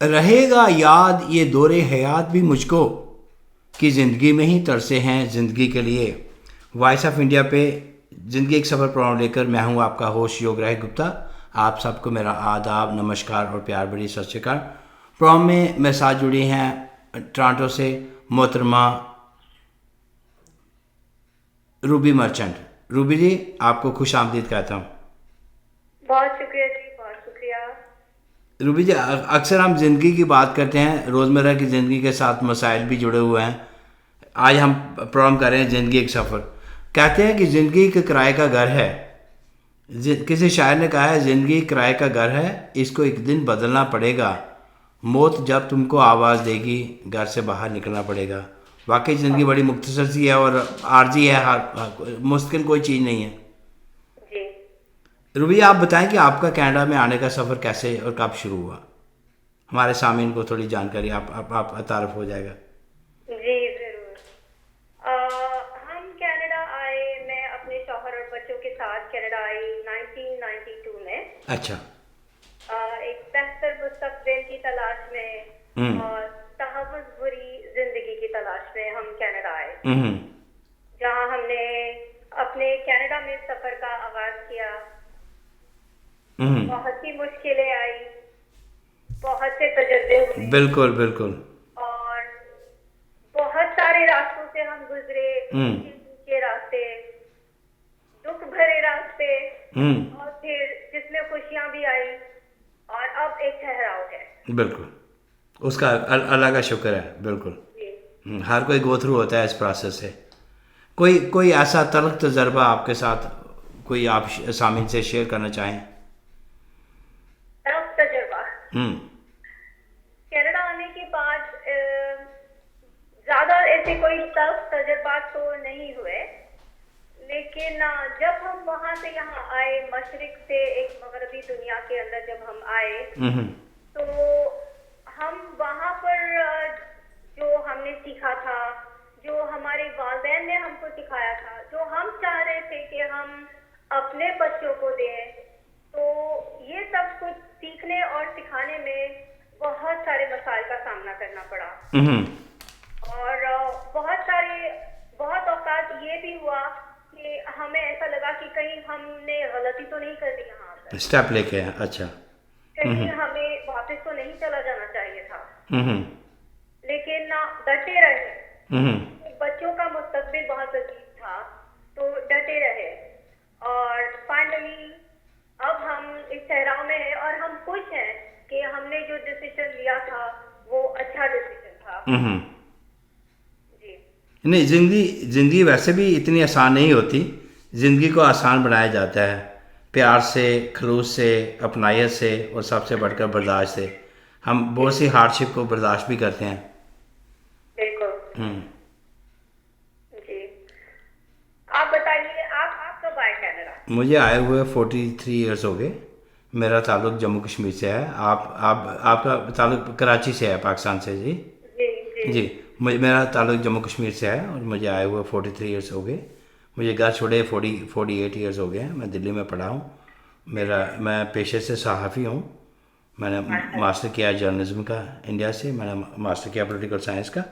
रहेगा याद ये दौरे हयात भी मुझको कि ज़िंदगी में ही तरसे हैं ज़िंदगी के लिए। वॉइस ऑफ इंडिया पे ज़िंदगी एक सफ़र प्रोग्राम लेकर मैं हूँ आपका होस्ट योगराज गुप्ता। आप सबको मेरा आदाब, नमस्कार और प्यार भरी सत श्री अकाल। प्रोग्राम में मेरे साथ जुड़ी हैं टोरंटो से मोहतरमा रूबी मर्चेंट। रूबी जी, आपको खुश आमदीद कहता हूँ। बहुत शुक्रिया जी, बहुत शुक्रिया। रूबी जी, अक्सर हम ज़िंदगी की बात करते हैं, रोज़मर्रा की ज़िंदगी के साथ मसाइल भी जुड़े हुए हैं। आज हम प्रोग्राम कर रहे हैं ज़िंदगी एक सफ़र। कहते हैं कि ज़िंदगी एक किराए का घर है। किसी शायर ने कहा है, ज़िंदगी किराए का घर है, इसको एक दिन बदलना पड़ेगा। मौत जब तुमको आवाज़ देगी, घर से बाहर निकलना पड़ेगा। वाकई ज़िंदगी बड़ी मुख्तसर सी है और आर्जी है, मुश्किल कोई चीज़ नहीं है। जी रूबी, आप बताएं कि आपका कनाडा में आने का सफ़र कैसे और कब शुरू हुआ। हमारे सामीन को थोड़ी जानकारी आप तारफ़ हो जाएगा। जी जरूर। हम कनाडा आए, मैं अपने शौहर और बच्चों के साथ कनाडा आई 1992 में। अच्छा। एक बेहतर मुस्तकबिल की तलाश में हम्म। और तहफ़्फ़ुज़ भरी जिंदगी की तलाश में हम कनाडा आए, हम्म। जहां हमने अपने कनाडा में सफ़र का आगाज़ किया। हम्म। बहुत सी मुश्किलें आई, बहुत से तजुर्बे हुए बिल्कुल बिल्कुल। और बहुत सारे रास्तों से हम गुजरे, हम्म। ऊंचे नीचे रास्ते, दुख भरे रास्ते, हम्म। और फिर जिसमें खुशियां भी आई, और अब एक ठहराव है। बिल्कुल। उसका अल्लाह का शुक्र है, बिल्कुल। जी। हर कोई गो थ्रू होता है इस प्रोसेस से। कोई कोई ऐसा तलख तजर्बा आपके साथ कोई आप सामिन से शेयर करना चाहें। टफ तजुर्बा। हम्म। कनाडा आने के बाद ज्यादा ऐसे कोई टफ तजुर्बा तो नहीं हुए, लेकिन जब हम वहां से यहाँ आए, मशरिक से एक मगरबी दुनिया के अंदर जब हम आए, हम्म। तो हम वहाँ पर जो हमने सीखा था, जो हमारे वालिदैन ने हमको सिखाया था, जो हम चाह रहे थे कि हम अपने बच्चों को दें, तो ये सब कुछ सीखने और सिखाने में बहुत सारे मसाइल का सामना करना पड़ा। हम्म। और बहुत औकात ये भी हुआ कि हमें ऐसा लगा कि कहीं हमने गलती तो नहीं कर दी यहाँ पर, स्टेप लेके हैं, अच्छा। कहीं हम्म। हमें वापस तो नहीं चला जाना चाहिए था। हम्म। लेकिन ना, डटे रहे। हम्म। बच्चों का मुस्तकबिल बहुत अजीब था, तो डटे रहे। और फाइनली अब हम इस ठहराव में हैं और हम खुश हैं कि हमने जो डिसीजन लिया था वो अच्छा डिसीजन था। हम्म। जी। नहीं, ज़िंदगी ज़िंदगी वैसे भी इतनी आसान नहीं होती। ज़िंदगी को आसान बनाया जाता है प्यार से, खलूस से, अपनायत से और सबसे बढ़कर बर्दाश्त से। हम जी। बहुत सी हार्डशिप को बर्दाश्त भी करते हैं। बिल्कुल। हम्म। जी। आप बताइए, आप कब आए कनाडा? मुझे आए हुए 43 ईयर्स हो गए। मेरा ताल्लुक़ जम्मू कश्मीर से है। आप आपका ताल्लुक़ कराची से है, पाकिस्तान से जी। जी जी। जी। मेरा ताल्लुक़ जम्मू कश्मीर से है और मुझे आए हुए 43 ईयर्स हो गए। मुझे घर छोड़े 48 ईयर्स हो गए हैं। मैं दिल्ली में पढ़ा हूँ। मैं पेशे से सहाफ़ी हूँ। मैंने माशा। मास्टर किया जर्नलिज्म का इंडिया से। मैंने मास्टर किया पॉलिटिकल साइंस का।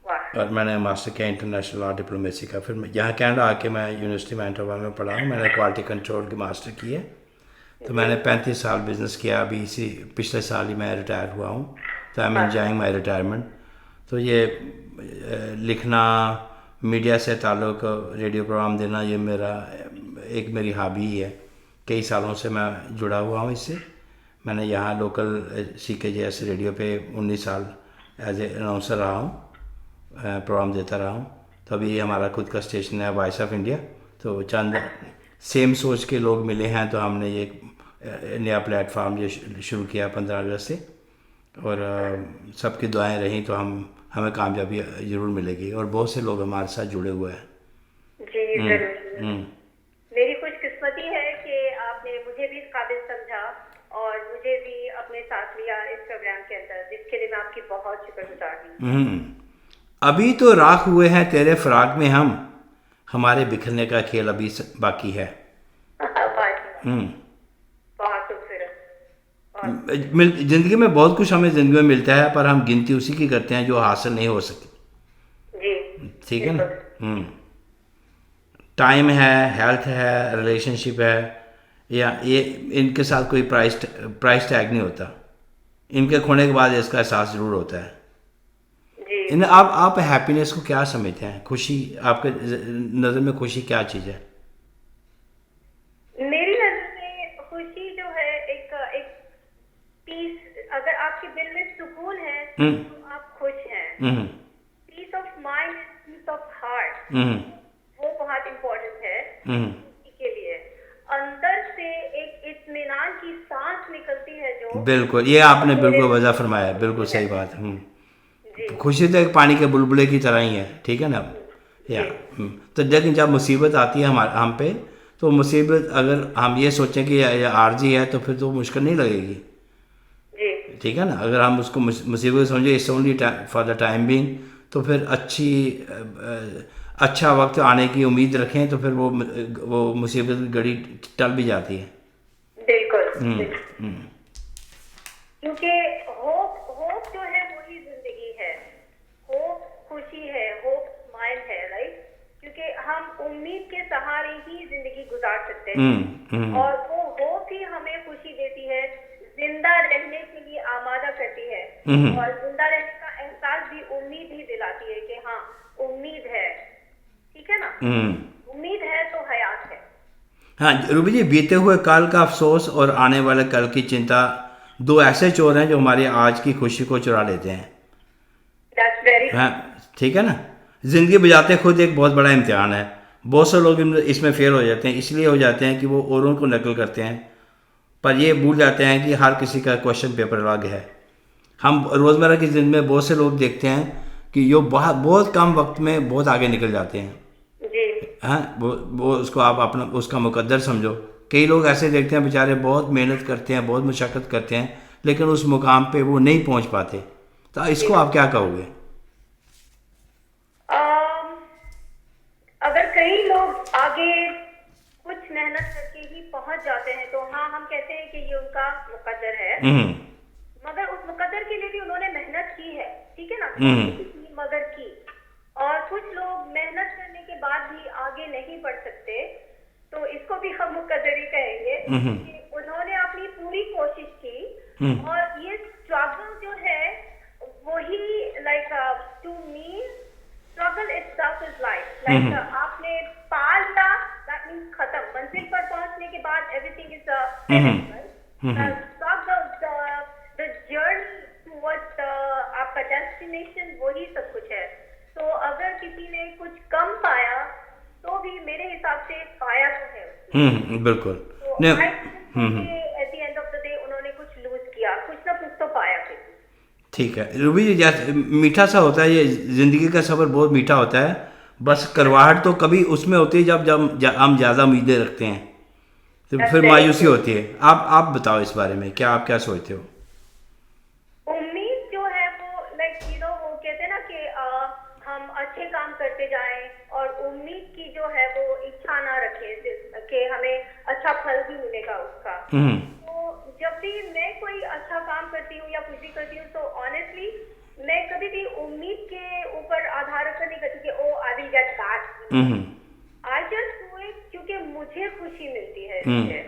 वाह। और मैंने मास्टर किया इंटरनेशनल लॉ डिप्लोमेसी का। फिर यहाँ कनाडा आके मैं यूनिवर्सिटी में एंटरवा में पढ़ा हूँ। मैंने क्वालिटी कंट्रोल की मास्टर की है। तो जी। मैंने 35 साल बिज़नेस किया। अभी इसी पिछले साल ही मैं रिटायर हुआ हूँ। तो आई एम माशा। Enjoying my retirement. तो ये लिखना, मीडिया से ताल्लुक़, रेडियो प्रोग्राम देना, ये मेरी हॉबी ही है। कई सालों से मैं जुड़ा हुआ हूँ इससे। मैंने यहाँ लोकल CKJS रेडियो पे 19 साल एज ए अनाउंसर रहा हूँ, प्रोग्राम देता रहा हूँ। तो अभी हमारा खुद का स्टेशन है वॉइस ऑफ इंडिया। तो चंद सेम सोच के लोग मिले हैं, तो हमने ये नया प्लेटफार्म ये शुरू किया 15 अगस्त से। और सबकी दुआएं रहीं तो हमें कामयाबी ज़रूर मिलेगी। और बहुत से लोग हमारे साथ जुड़े हुए हैं। जी हम्म। जरूर जरूर। हम्म। मेरी खुशकिस्मती है कि आपने मुझे भी इस काबिल समझा और मुझे भी अपने साथ लिया इस प्रोग्राम के अंदर, जिसके लिए मैं आपकी बहुत शुक्रगुजार हूँ। हम्म। अभी तो राख हुए हैं तेरे फराक में हम, हमारे बिखरने का खेल अभी बाकी है। वाह जी वाह। हम्म। बहुत खूबसूरत, ज़िंदगी में बहुत कुछ हमें ज़िंदगी में मिलता है, पर हम गिनती उसी की करते हैं जो हासिल नहीं हो सकी। जी ठीक है बिल्कुल। ना। टाइम है, हेल्थ है, रिलेशनशिप है, या ये इनके साथ कोई प्राइस टैग नहीं होता। इनके खोने के बाद इसका एहसास ज़रूर होता है। जी इन आप हैप्पीनेस को क्या समझते हैं? खुशी, आपके नज़र में खुशी क्या चीज़ है? मेरी नजर में खुशी जो है एक एक पीस, अगर आपके दिल में सुकून है हम्म तो आप खुश हैं। Hmm peace of mind, peace of heart, hmm वो बहुत इम्पोर्टेंट है हम्म खुशी के लिए। अंदर से एक इत्मीनान की सांस निकलती है जो बिल्कुल, ये आपने मेरे बिल्कुल वजह लिए फरमाया, बिल्कुल खुशी है। सही बात। जी तो खुशी तो एक पानी के बुलबुले की तरह ही है, ठीक है ना। या जी तो लेकिन जब मुसीबत आती है हम पे, तो मुसीबत अगर हम ये सोचें कि ये आर्जी है, तो फिर तो मुश्किल नहीं लगेगी। जी ठीक है ना। अगर हम उसको मुसीबत समझे, it's only for the time being, तो फिर अच्छा वक्त आने की उम्मीद रखें, तो फिर वो मुसीबत की घड़ी टल भी जाती है। बिल्कुल हम्म बिल्कुल। हम्म क्योंकि होप होप जो है वही जिंदगी है। होप खुशी है, होप स्माइल है, राइट। क्योंकि हम उम्मीद के सहारे ही जिंदगी गुजार सकते हैं हम्म और वो होप ही हमें खुशी देती है, जिंदा रहने के लिए आमादा करती है। हम्म और जिंदा रहने का एहसास भी उम्मीद ही दिलाती है कि हाँ उम्मीद है। ठीक है ना। हम्म उम्मीद है तो हयात है। हाँ रूबी जी, बीते हुए कल का अफसोस और आने वाले कल की चिंता, दो ऐसे चोर हैं जो हमारी आज की खुशी को चुरा लेते हैं। दैट्स वेरी हाँ, ठीक है ना। ज़िंदगी बजाते खुद एक बहुत बड़ा इम्तिहान है। बहुत से लोग इसमें फेल हो जाते हैं, इसलिए हो जाते हैं कि वो औरों को नकल करते हैं, पर ये भूल जाते हैं कि हर किसी का क्वेश्चन पेपर अलग है। हम रोज़मर्रा की ज़िंदगी में बहुत से लोग देखते हैं कि जो बहुत बहुत कम वक्त में बहुत आगे निकल जाते हैं। जी हाँ, वो उसको आप अपना उसका मुकद्दर समझो। कई लोग ऐसे देखते हैं बेचारे बहुत मेहनत करते हैं, बहुत मशक्क़त करते हैं, लेकिन उस मुकाम पे वो नहीं पहुंच पाते। तो जी। इसको आप क्या कहोगे? अम, अगर कई लोग आगे कुछ मेहनत करके ही पहुंच जाते हैं तो हाँ हम कहते हैं कि ये उनका मुकद्दर है। हम्म मगर उस मुकद्दर के लिए भी उन्होंने मेहनत की है। ठीक है ना, थोड़ी हम्म सी की मगर की। और कुछ लोग मेहनत करने के बाद भी आगे नहीं बढ़ सकते, तो इसको भी हम मुकद्दर ही कहेंगे हम्म कि उन्होंने अपनी पूरी कोशिश की। हम्म और ये स्ट्रगल जो है वही like to me struggle itself is life like आपने पार लिया, दैट मींस खत्म। मंजिल पर पहुंचने के बाद everything is finished, right. Struggle, the journey towards आपका डेस्टिनेशन, वही सब कुछ है। तो अगर किसी ने कुछ कम पाया तो भी मेरे हिसाब से पाया तो है उसने। बिल्कुल। तो नहीं। I think at the end of the day उन्होंने कुछ लूज किया, कुछ ना कुछ तो पाया फिर। ठीक है रूबी जी, जैसे मीठा सा होता है ये, ज़िंदगी का सफ़र बहुत मीठा होता है। बस करवाहट तो कभी उसमें होती है जब हम ज़्यादा उम्मीदें रखते हैं, तो दैट्स फिर वेरी मायूसी ट्रू। होती है। आप बताओ इस बारे में, क्या आप क्या सोचते हो? उम्मीद जो है वो लाइक वो कहते हैं ना कि हम अच्छे काम करते जाएं और उम्मीद की जो है वो इच्छा ना रखें कि हमें अच्छा फल भी मिलेगा उसका। हम्म तो जब भी मैं कोई अच्छा काम करती हूँ या कुछ भी करती हूँ तो ऑनेस्टली मैं कभी भी उम्मीद के ऊपर आधार रखकर नहीं करती कि oh I will get that. Hmm I just do it क्योंकि मुझे खुशी मिलती है हम्म इससे।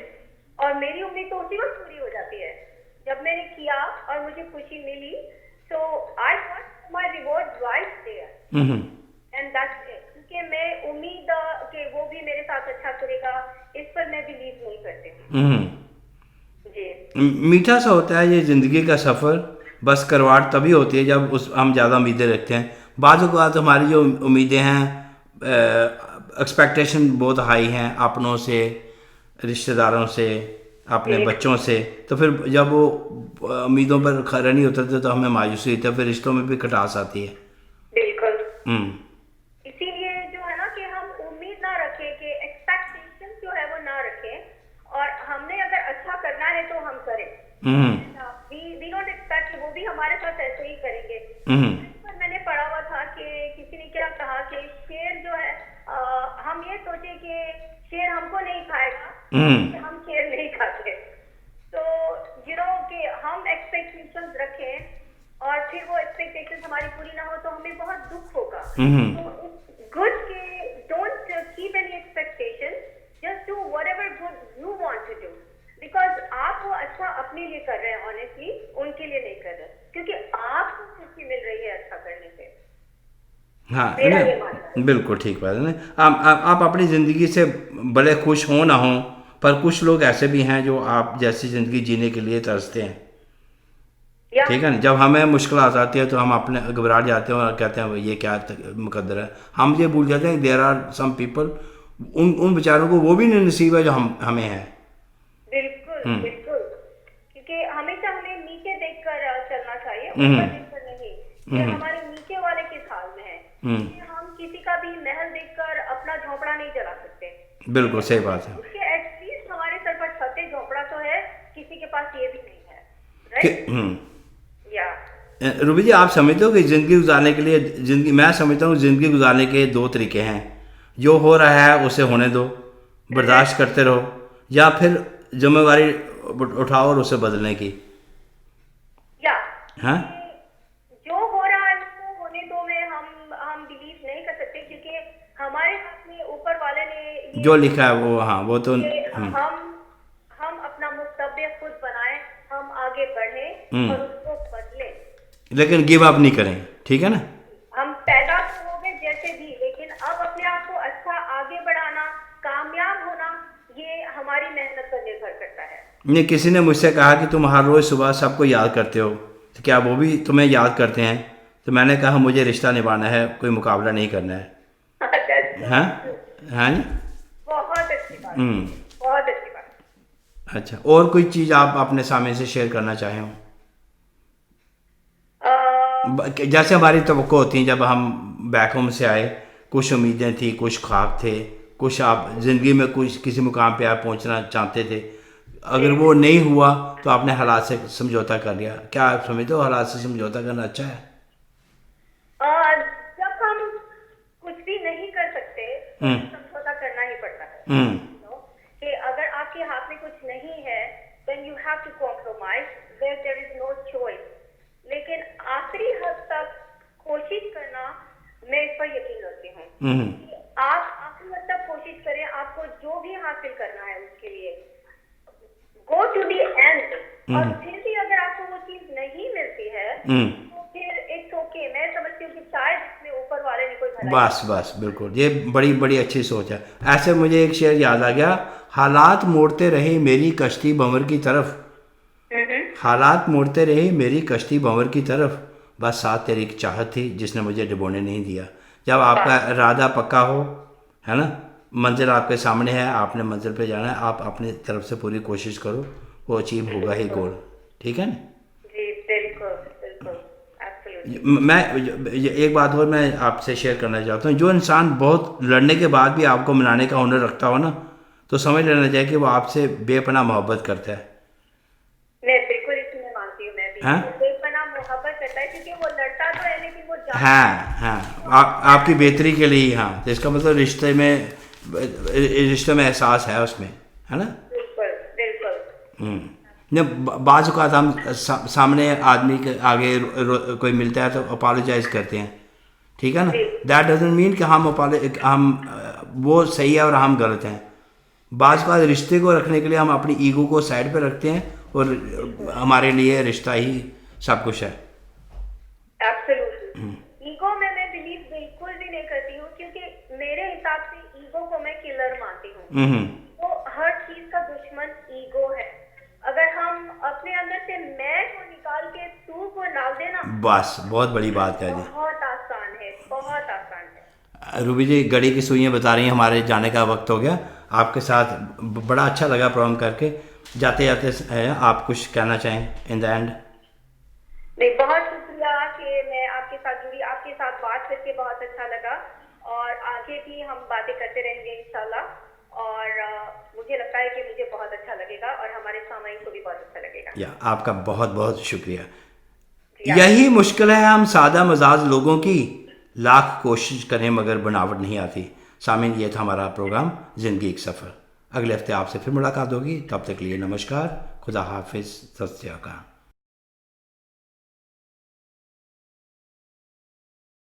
और मेरी उम्मीद तो उसी वक्त पूरी हो जाती है जब मैंने किया और मुझे खुशी मिली। So I got my reward right there hmm and that's it. क्योंकि मैं उम्मीद कि वो भी मेरे साथ अच्छा करेगा इस पर मैं बिलीव नहीं करती हम्म जी। मीठा सा होता है ये ज़िंदगी का सफ़र। बस करवाहट तभी होती है जब उस हम ज़्यादा उम्मीदें रखते हैं। बाज़ औक़ात हमारी जो उम्मीदें हैं, एक्सपेक्टेशन बहुत हाई हैं अपनों से, रिश्तेदारों से, अपने जी बच्चों से। तो फिर जब वो उम्मीदों पर खरा नहीं उतरते तो हमें मायूसी होती है, फिर रिश्तों में भी खटास आती है। बिल्कुल। हम्म इसीलिए जो है ना कि हम उम्मीद ना रखें, कि एक्सपेक्टेशन जो है वो ना रखें और हमने अगर अच्छा करना है तो हम करें। हम्म वी डोंट एक्सपेक्ट वो भी हमारे साथ ऐसे ही करेंगे। हम्म पर मैंने पढ़ा हुआ था कि किसी ने क्या कहा कि शेर जो है हम ये सोचे कि शेर हमको नहीं खाएगा, हम्म हम शेर नहीं खाते। तो कि फिर वो एक्सपेक्टेशंस हमारी पूरी ना हो तो हमें बहुत दुख होगा। हम्म। तो गुड के don't keep any expectation, just do whatever good you want to do, because आप वो अच्छा अपने लिए कर रहे हैं, ऑनेस्टली उनके लिए नहीं कर रहे, क्योंकि आपको खुशी मिल रही है अच्छा करने से। हाँ मेरा ये ना, मानना है। बिल्कुल ठीक बात है ना। आप अपनी ज़िंदगी से भले खुश हों ना हों, पर कुछ लोग ऐसे भी हैं जो आप जैसी ज़िंदगी जीने के लिए तरसते हैं। या ठीक है ना, जब हमें मुश्किल आ जाती है तो हम अपने घबरा जाते हैं और कहते हैं ये क्या मुकद्दर है। हम ये भूल जाते हैं देयर आर सम पीपल, उन बेचारों को वो भी नहीं नसीब है जो हमें है। बिल्कुल हम्म। बिल्कुल, क्योंकि हमेशा हमें नीचे देखकर चलना चाहिए, हम्म। ऊपर देखकर नहीं। ये हमारे नीचे वाले किस हाल में है, इसलिए हम किसी का भी महल देखकर अपना झोपड़ा नहीं जला सकते। बिल्कुल सही बात है उसके एटलीस्ट हमारे सर पर छत है, झोपड़ा तो है, किसी के पास ये भी नहीं है, कि राइट? या रूबी जी, आप समझते हो कि ज़िंदगी गुजारने के लिए, ज़िंदगी, मैं समझता हूँ ज़िंदगी गुजारने के दो तरीके हैं। जो हो रहा है उसे होने दो, बर्दाश्त करते रहो, या फिर जिम्मेवारी उठाओ और उसे बदलने की। या हाँ जो हो रहा है उसको होने दो में हम बिलीव नहीं कर सकते, क्योंकि हमारे हाथ में ऊपर वाले ने जो लिखा है वो, हाँ वो तो कि हम अपना मुस्तकबिल खुद बनाएं, हम आगे बढ़ें और उसको बदलें। लेकिन गिव अप नहीं करें, ठीक है ना। हम पैदा तो हो गए जैसे भी, लेकिन अब अपने आप को अच्छा आगे बढ़ाना, कामयाब होना, ये हमारी मेहनत पर निर्भर करता है। ये किसी ने मुझसे कहा कि तुम हर रोज़ सुबह सबको याद करते हो, तो क्या वो भी तुम्हें याद करते हैं? तो मैंने कहा मुझे रिश्ता निभाना है, कोई मुकाबला नहीं करना है। हाँ हाँ जी। बहुत अच्छी बात, हम्म। बहुत अच्छी बात। अच्छा, और कोई चीज़ आप अपने सामने से शेयर करना चाहें हो? जैसे हमारी तवक्को होती है जब हम बैक होम से आए, कुछ उम्मीदें थी, कुछ ख्वाब थे, कुछ आप ज़िंदगी में कुछ किसी मुकाम पे आप पहुंचना चाहते थे, अगर वो नहीं हुआ तो आपने हालात से समझौता कर लिया। क्या आप समझते हो हालात से समझौता करना अच्छा है? जब हम कुछ भी नहीं कर सकते तो समझौता करना ही पड़ता है। कि अगर आपके हाथ में कुछ नहीं है, then you have to compromise where there is no choice। लेकिन आखिरी हद तक कोशिश करना, मैं इस पर यकीन रखती हूँ कि आप आखिरी हद तक कोशिश करें, आपको जो भी हासिल करना है उसके लिए गो टू दी एंड। और फिर भी अगर आपको वो चीज नहीं मिलती है तो फिर इट्स ओके। मैं समझती हूँ कि शायद इसमें ऊपर वाले ने कोई भलाई। बस बस बिल्कुल, ये बड़ी बड़ी अच्छी सोच है। ऐसे मुझे एक शेर याद आ गया, हालात मोड़ते रहे मेरी कश्ती भंवर की तरफ, हालात मोड़ते रहे मेरी कश्ती भंवर की तरफ, बस साथ तेरी एक चाहत थी जिसने मुझे डुबोने नहीं दिया। जब आपका इरादा पक्का हो, है ना, मंजिल आपके सामने है, आपने मंजिल पे जाना है, आप अपनी तरफ से पूरी कोशिश करो, वो अचीव होगा ही गोल। ठीक है ना जी, बिल्कुल बिल्कुल, एब्सोल्युटली। मैं एक बात और मैं आपसे शेयर करना चाहता हूँ, जो इंसान बहुत लड़ने के बाद भी आपको मनाने का हुनर रखता हो ना, तो समझ लेना चाहिए कि वो आपसे बेपनाह मोहब्बत करता है। मैं बिल्कुल इसमें मानती हूँ, मैं भी हाँ? बेपनाह मोहब्बत करता है, क्योंकि वो लड़ता तो है लेकिन वो हाँ हाँ, आपकी बेहतरी के लिए ही। हाँ, तो इसका मतलब रिश्ते में एहसास है उसमें, है ना। बिल्कुल बिल्कुल। जब बाज़ औक़ात हम सामने आदमी के आगे कोई मिलता है तो अपोलोजाइज करते हैं, ठीक है ना। दैट डजंट मीन कि हम वो सही है और हम गलत हैं। बाज़ औक़ात रिश्ते को रखने के लिए हम अपनी ईगो को साइड पे रखते हैं और हमारे लिए रिश्ता ही सब कुछ है। एब्सोल्युटली। ईगो में मैं बिलीव बिल्कुल भी नहीं करती हूँ, क्योंकि मेरे हिसाब से ईगो को मैं किलर मानती हूँ। तो हर चीज का दुश्मन ईगो है। अगर हम अपने अंदर से मैं को निकाल के तू को डाल देना, बस बहुत बड़ी बात है जी। बहुत आसान है, बहुत आसान है। रूबी जी, घड़ी की सुइयां बता रही हैं हमारे जाने का वक्त हो गया। आपके साथ बड़ा अच्छा लगा प्रोग्राम करके। जाते जाते आप कुछ कहना चाहें इन द एंड? नहीं, बहुत शुक्रिया कि मैं आपके साथ जुड़ी, आपके साथ बात करके बहुत अच्छा लगा, और आगे भी हम बातें करते रहेंगे इंशाल्लाह। और मुझे लगता है कि मुझे बहुत अच्छा लगेगा और हमारे सामाईन को भी बहुत अच्छा लगेगा। या आपका बहुत बहुत शुक्रिया। यही मुश्किल है हम सादा मजाज लोगों की, लाख कोशिश करें मगर बनावट नहीं आती। सामीन, ये था हमारा प्रोग्राम ज़िंदगी एक सफ़र। अगले हफ्ते आपसे फिर मुलाकात होगी, तब तक के लिए नमस्कार, खुदा हाफिज़, सत श्री अकाल।